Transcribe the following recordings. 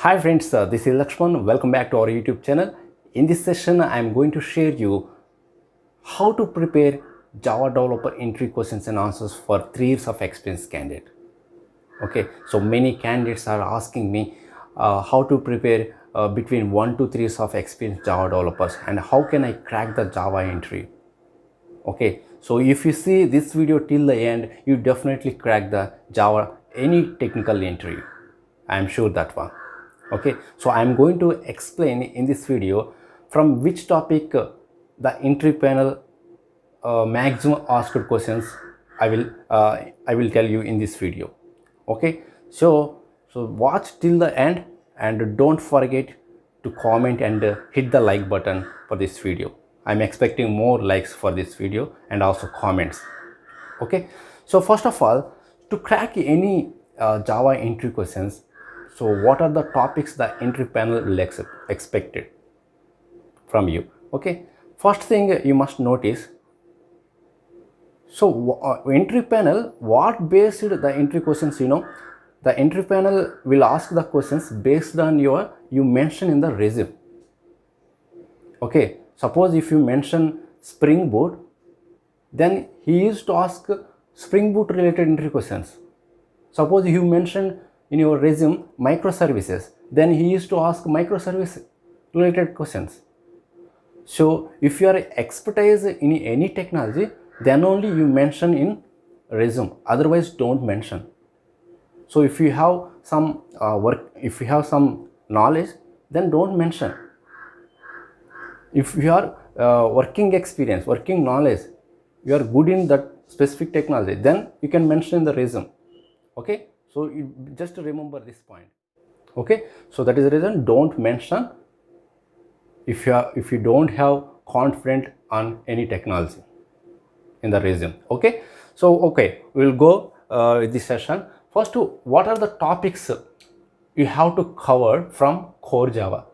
Hi friends, this is Lakshman. Welcome back to our YouTube channel. In this session, I am going to share you how to prepare Java developer entry questions and answers for 3 years of experience candidate. Okay, so many candidates are asking me how to prepare between 1 to 3 years of experience Java developers and how can I crack the Java entry. Okay, so if you see this video till the end, you definitely crack the Java any technical entry. I am sure that one. Okay, so I am going to explain in this video from which topic the entry panel maximum asked questions I will tell you in this video. Okay, so watch till the end and don't forget to comment and hit the like button for this video. I'm expecting more likes for this video and also comments. Okay, so first of all, to crack any Java entry questions, so what are the topics the entry panel will expected from you? Okay, first thing you must notice, so entry panel, what based the entry questions, the entry panel will ask the questions based on you mention in the resume. Okay, suppose if you mention Spring Boot, then he used to ask Spring Boot related entry questions. Suppose you mentioned in your resume microservices, then he used to ask microservice related questions. So if you are expertise in any technology, then only you mention in resume, otherwise don't mention. So if you have some if you have some knowledge, then don't mention. If you are working experience, working knowledge, you are good in that specific technology, then you can mention in the resume. Okay, so you just remember this point. Okay, so that is the reason don't mention if you don't have confidence on any technology in the resume. Okay, so okay, we'll go with this session. First, what are the topics you have to cover from core Java?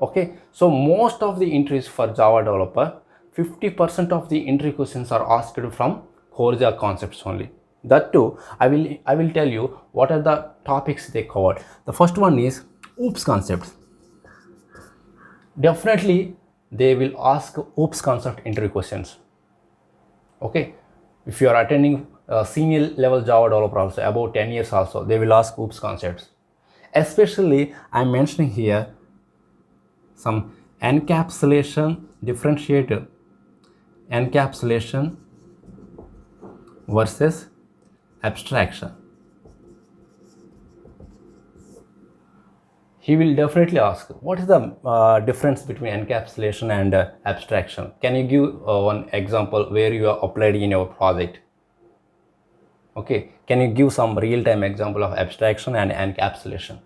Okay, so most of the entries for Java developer, 50% of the entry questions are asked from core Java concepts only. That too, I will tell you what are the topics they covered. The first one is OOPS concepts. Definitely they will ask OOPS concept entry questions. Okay, if you are attending senior level Java developer also, about 10 years also, they will ask OOPS concepts. Especially I am mentioning here some encapsulation, differentiator, encapsulation versus abstraction. He will definitely ask what is the difference between encapsulation and abstraction. Can you give one example where you are applied in your project? Okay, can you give some real-time example of abstraction and encapsulation?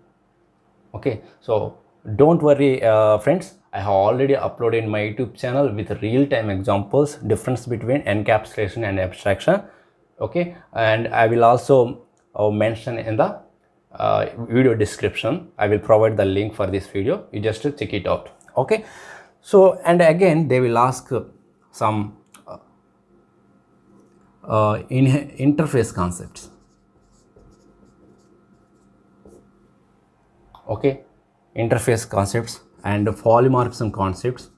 Okay, so don't worry friends, I have already uploaded in my YouTube channel with real-time examples, difference between encapsulation and abstraction. Okay, and I will also mention in the video description. I will provide the link for this video, you just check it out. Okay, so and again they will ask some interface concepts. Okay, interface concepts and polymorphism concepts.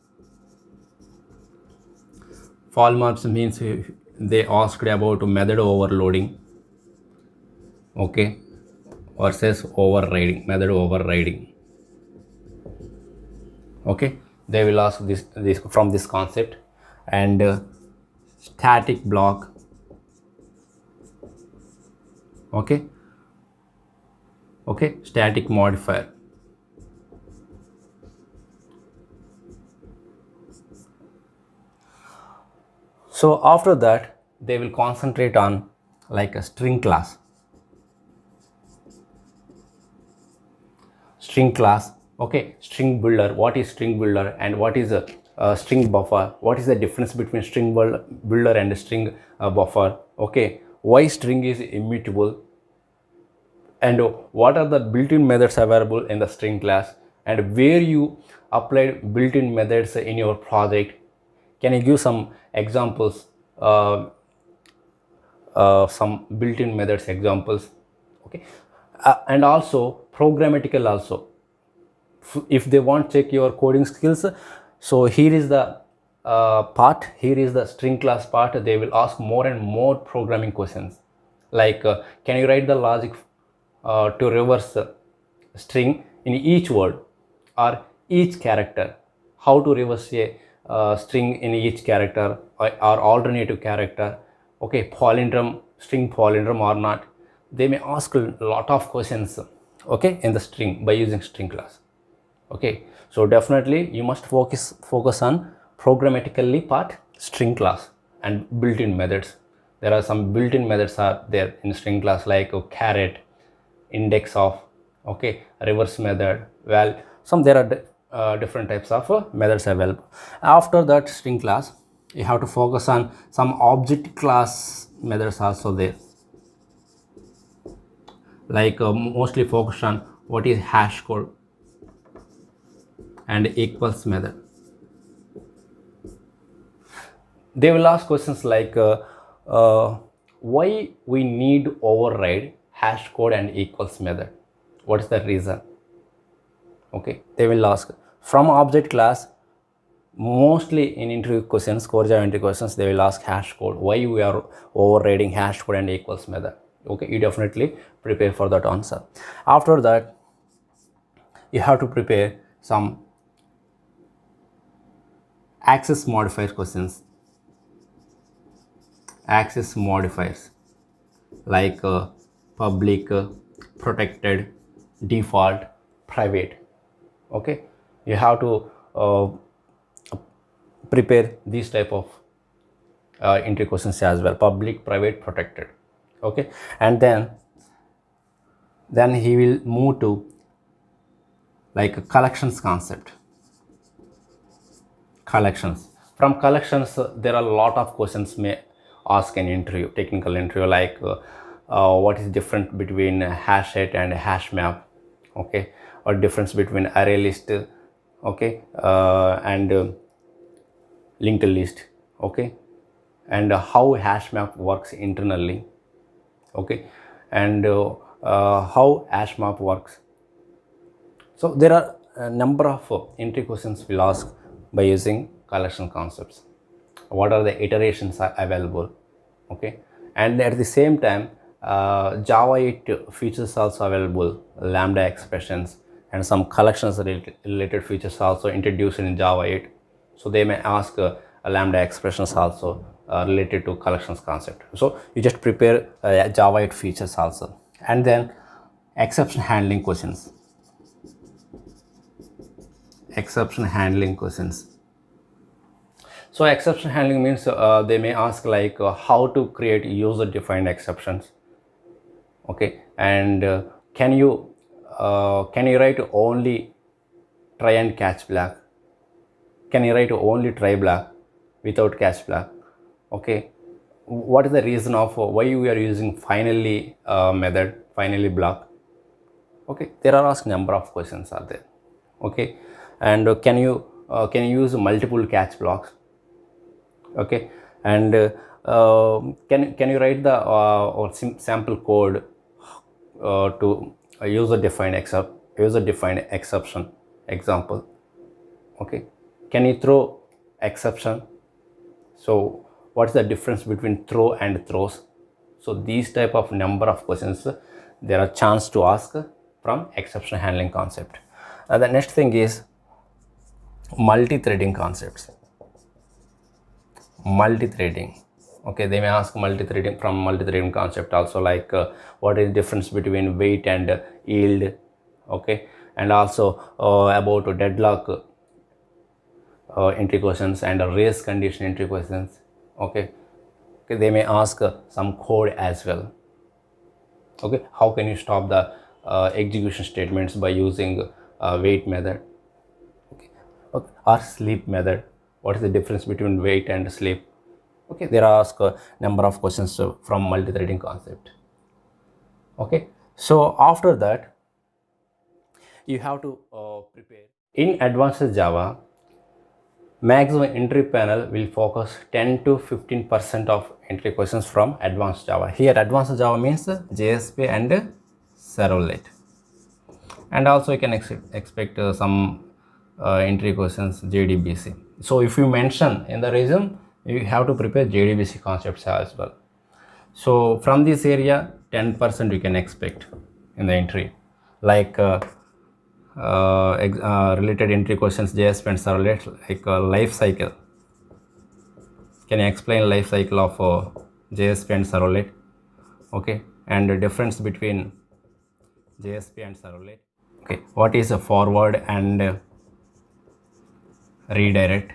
Polymorphism means they asked about method overloading, okay, versus overriding, method overriding. Okay, they will ask this from this concept. And static block. Okay, static modifier. So after that they will concentrate on like a string class. String class, okay, string builder, what is string builder and what is a string buffer, what is the difference between string builder and string buffer, okay, why string is immutable, and what are the built-in methods available in the string class, and where you applied built-in methods in your project. Can you give some examples, some built-in methods examples? Okay, and also programmatical also, if they want to check your coding skills, so here is the part, here is the string class part. They will ask more and more programming questions, like can you write the logic to reverse string in each word or each character, how to reverse a string in each character or alternative character, okay, palindrome, string palindrome or not. They may ask a lot of questions, okay, in the string by using string class. Okay, so definitely you must focus on programmatically part string class and built-in methods. There are some built-in methods are there in string class, like caret, index of, okay, reverse method. Well, some there are different types of methods available. After that string class, you have to focus on some object class methods also there, like mostly focused on what is hash code and equals method. They will ask questions like why we need override hash code and equals method, what is the reason. Okay, they will ask from object class. Mostly in interview questions, core Java interview questions, they will ask hash code, why we are overriding hash code and equals method. Okay, you definitely prepare for that answer. After that, you have to prepare some access modifier questions, access modifiers, like public, protected, default, private. Okay, you have to prepare these type of interview questions as well, public, private, protected. Okay, and then he will move to like a collections concept. Collections, from collections there are a lot of questions may ask an interview, technical interview, like what is different between hash set and hash map, okay, or difference between array list, okay, and linked list, okay, and how hash map works internally, okay, and how hash map works. So there are a number of entry questions will ask by using collection concepts. What are the iterations are available, okay, and at the same time Java 8 features also available, lambda expressions and some collections related features also introduced in Java 8. So they may ask lambda expressions also related to collections concept. So you just prepare Java 8 features also. And then exception handling questions. Exception handling questions. So exception handling means they may ask like how to create user defined exceptions, okay, and can you write only try and catch block, can you write only try block without catch block, okay, what is the reason of why we are using finally method, finally block, okay. There are asked number of questions are there, okay, and can you use multiple catch blocks, okay, and can you write the or sample code to a user defined exception example, okay, can you throw exception, so what's the difference between throw and throws. So these type of number of questions there are chance to ask from exception handling concept. The next thing is multi-threading concepts. Multi-threading, okay, they may ask multi-threading from multi-threading concept also, like what is the difference between wait and yield, okay, and also about deadlock entry questions and race condition entry questions, okay. Okay, they may ask some code as well, okay, how can you stop the execution statements by using wait method, okay, or sleep method, what is the difference between wait and sleep, okay. There are asked a number of questions from multi-threading concept, okay. So after that you have to prepare. In advanced Java, maximum entry panel will focus 10 to 15% of entry questions from advanced Java. Here advanced Java means JSP and servlet. and also you can expect some entry questions JDBC. So if you mention in the resume, you have to prepare JDBC concepts as well. So from this area 10% you can expect in the entry, like related entry questions, JSP and servlet, like life cycle. Can you explain life cycle of JSP and servlet? Okay, and the difference between JSP and servlet. Okay, what is a forward and redirect,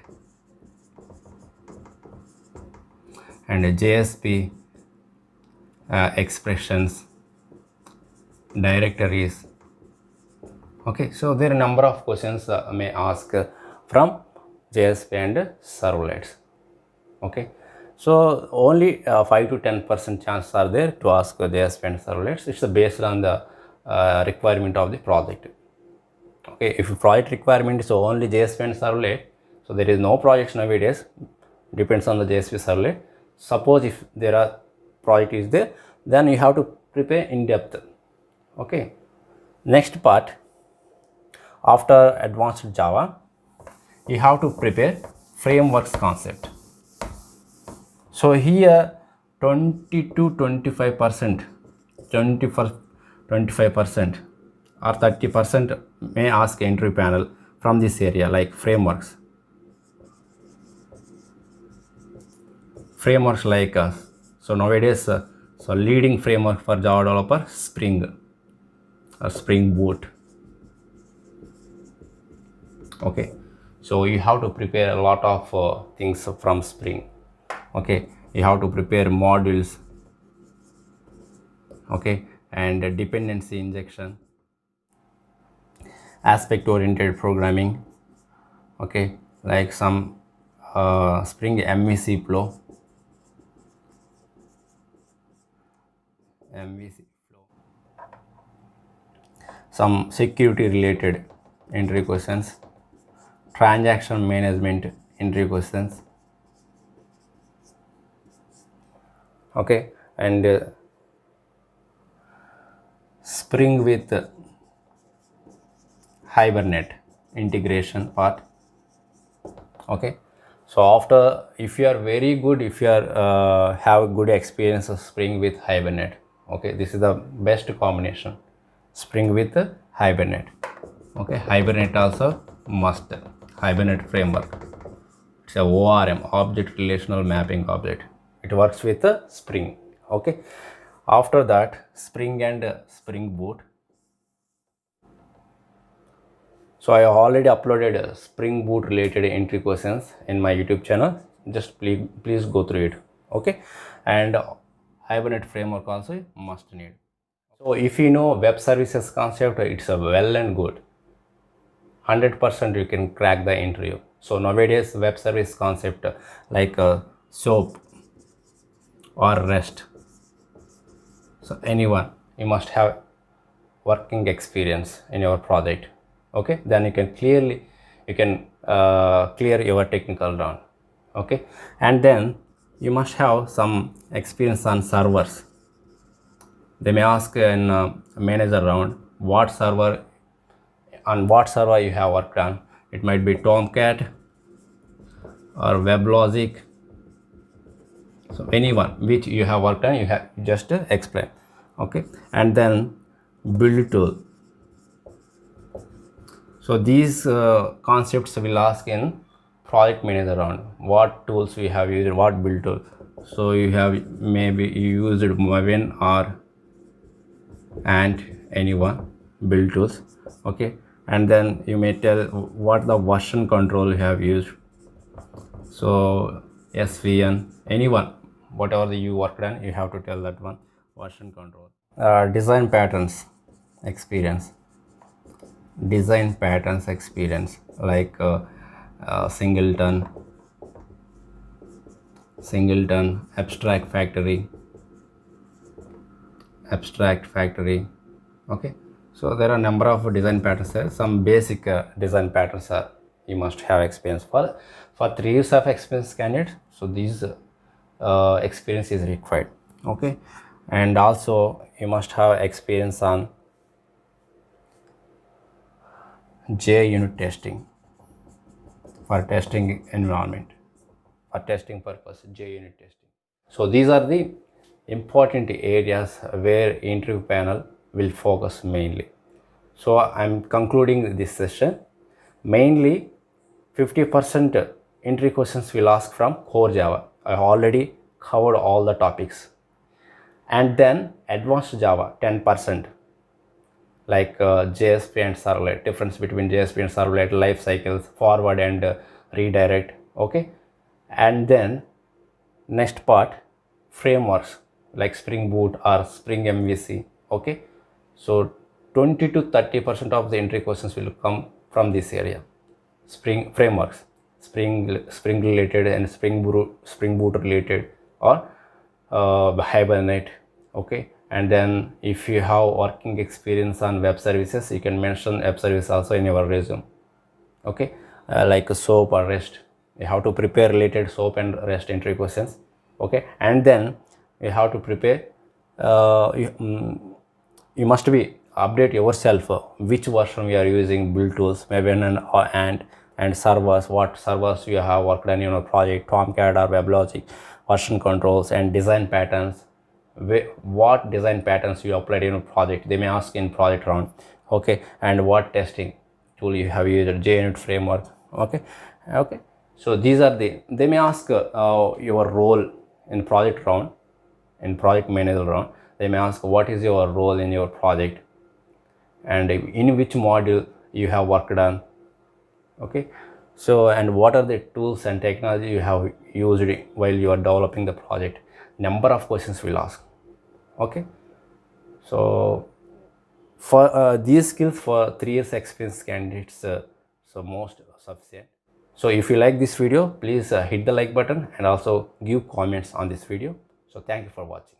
and JSP expressions, directories. Okay, so there are a number of questions may ask from JSP and servlets. Okay, so only 5 to 10% chances are there to ask JSP and servlets. It's based on the requirement of the project. Okay, if project requirement is only JSP and servlet, so there is no projects nowadays, depends on the JSP servlet. Suppose if there are project is there, then you have to prepare in depth. Okay, next part, after advanced Java, you have to prepare frameworks concept. So here 20 to 25%, 25% or 30% may ask entry panel from this area, like frameworks. Frameworks like so nowadays so leading framework for Java developer, Spring or Spring Boot. Okay, so you have to prepare a lot of things from Spring. Okay, you have to prepare modules, okay, and dependency injection, aspect oriented programming, okay, like some Spring MVC flow, some security related entry questions, transaction management entry questions. Okay, and Spring with Hibernate integration part. Okay, so after, if you are very good, if you are have good experience of Spring with Hibernate, okay, this is the best combination, Spring with Hibernate. Okay, Hibernate also must, Hibernate framework, it's a ORM, object relational mapping object. It works with Spring. Okay, after that Spring and Spring Boot. So I already uploaded Spring Boot related entry questions in my YouTube channel. Just please go through it. Okay, and Hibernate framework also must need. So if you know web services concept, it's a well and good. 100% you can crack the interview. So nowadays web service concept like SOAP or REST. So anyone, you must have working experience in your project. Okay, then you can clear your technical round. Okay, and then you must have some experience on servers. They may ask in manager round on what server you have worked on. It might be Tomcat or WebLogic. So anyone which you have worked on, you have just explain. Okay, and then build tool. So these concepts will ask in project manager round. What tools we have used, what build tool. So you have maybe you used Maven or and anyone build tools. Okay, and then you may tell what the version control you have used. So SVN, anyone, whatever you worked on, you have to tell that one, version control. Design patterns experience. Design patterns experience, like singleton, abstract factory. Okay, so there are a number of design patterns there. Some basic design patterns are you must have experience for 3 years of experience candidate. So these experience is required. Okay, and also you must have experience on J unit testing for testing environment, for testing purpose, J unit testing. So these are the important areas where interview panel will focus mainly. So I'm concluding this session. Mainly 50% entry questions will ask from core Java. I already covered all the topics. And then advanced Java 10%, like JSP and servlet, difference between JSP and servlet, life cycles, forward and redirect. Okay. And then next part, frameworks like Spring Boot or Spring MVC. Okay. So 20 to 30% of the entry questions will come from this area. Spring frameworks, Spring related and Spring Boot related, or Hibernate. Okay. And then if you have working experience on web services, you can mention web service also in your resume. Okay. Like SOAP or REST, you have to prepare related SOAP and REST entry questions. Okay. And then you have to prepare, you must be update yourself, which version we are using, build tools, maybe and servers, what servers you have worked on in your project, Tomcat or WebLogic, version controls and design patterns, what design patterns you applied in your project, they may ask in project round. Okay. And what testing tool you have used, JUnit framework. Okay. Okay. So these are they may ask your role in project round, in project manager round. They may ask what is your role in your project and in which module you have worked on. Okay. So, and what are the tools and technology you have used while you are developing the project. Number of questions will ask. Okay. So for these skills for 3 years experience candidates, so most sufficient. So if you like this video, please hit the like button and also give comments on this video. So thank you for watching.